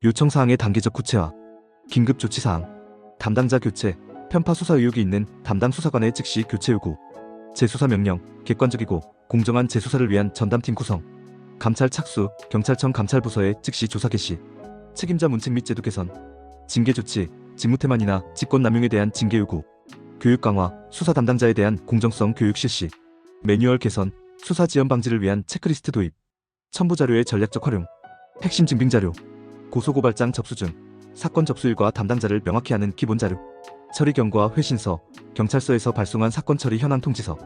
요청사항의 단계적 구체화, 긴급조치사항, 담당자 교체, 편파 수사 의혹이 있는 담당 수사관의 즉시 교체 요구, 재수사 명령, 객관적이고 공정한 재수사를 위한 전담팀 구성, 감찰 착수, 경찰청 감찰부서의 즉시 조사 개시, 책임자 문책 및 제도 개선, 징계 조치, 직무태만이나 직권남용에 대한 징계 요구, 교육 강화, 수사 담당자에 대한 공정성 교육 실시, 매뉴얼 개선, 수사 지연 방지를 위한 체크리스트 도입, 첨부 자료의 전략적 활용, 핵심 증빙 자료, 고소고발장 접수 중 사건 접수일과 담당자를 명확히 하는 기본 자료, 처리 경과 회신서, 경찰서에서 발송한 사건 처리 현황 통지서,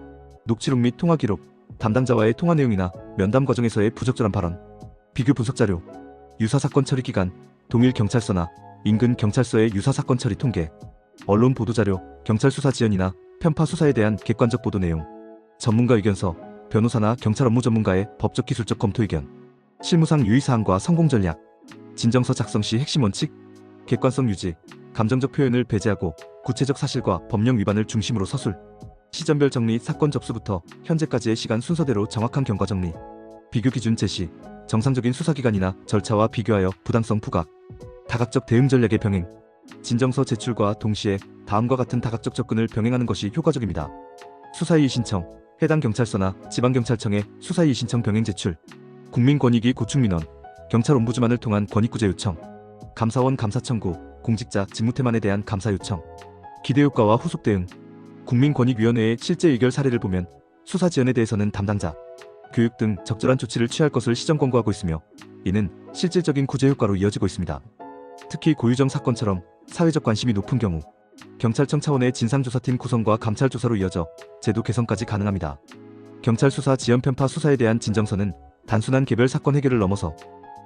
녹취록 및 통화 기록, 담당자와의 통화 내용이나 면담 과정에서의 부적절한 발언, 비교 분석 자료, 유사 사건 처리 기간, 동일 경찰서나 인근 경찰서의 유사 사건 처리 통계, 언론 보도 자료, 경찰 수사 지연이나 편파 수사에 대한 객관적 보도 내용, 전문가 의견서, 변호사나 경찰 업무 전문가의 법적 기술적 검토 의견, 실무상 유의사항과 성공 전략, 진정서 작성 시 핵심 원칙, 객관성 유지, 감정적 표현을 배제하고 구체적 사실과 법령 위반을 중심으로 서술, 시점별 정리, 사건 접수부터 현재까지의 시간 순서대로 정확한 경과 정리, 비교 기준 제시, 정상적인 수사기관이나 절차와 비교하여 부당성 부각, 다각적 대응 전략의 병행, 진정서 제출과 동시에 다음과 같은 다각적 접근을 병행하는 것이 효과적입니다. 수사이의 신청, 해당 경찰서나 지방경찰청에 수사이의 신청 병행 제출, 국민권익위 고충민원, 경찰ombudsman을 통한 권익구제 요청, 감사원 감사 청구, 공직자 직무태만에 대한 감사 요청, 기대효과와 후속 대응, 국민권익위원회의 실제 의결 사례를 보면 수사 지연에 대해서는 담당자, 교육 등 적절한 조치를 취할 것을 시정 권고하고 있으며 이는 실질적인 구제 효과로 이어지고 있습니다. 특히 고유정 사건처럼 사회적 관심이 높은 경우 경찰청 차원의 진상조사팀 구성과 감찰 조사로 이어져 제도 개선까지 가능합니다. 경찰 수사 지연 편파 수사에 대한 진정서는 단순한 개별 사건 해결을 넘어서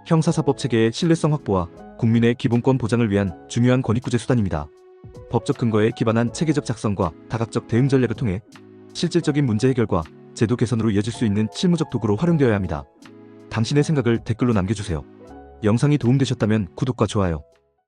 형사사법 체계의 신뢰성 확보와 국민의 기본권 보장을 위한 중요한 권익구제 수단입니다. 법적 근거에 기반한 체계적 작성과 다각적 대응 전략을 통해 실질적인 문제 해결과 제도 개선으로 이어질 수 있는 실무적 도구로 활용되어야 합니다. 당신의 생각을 댓글로 남겨주세요. 영상이 도움되셨다면 구독과 좋아요,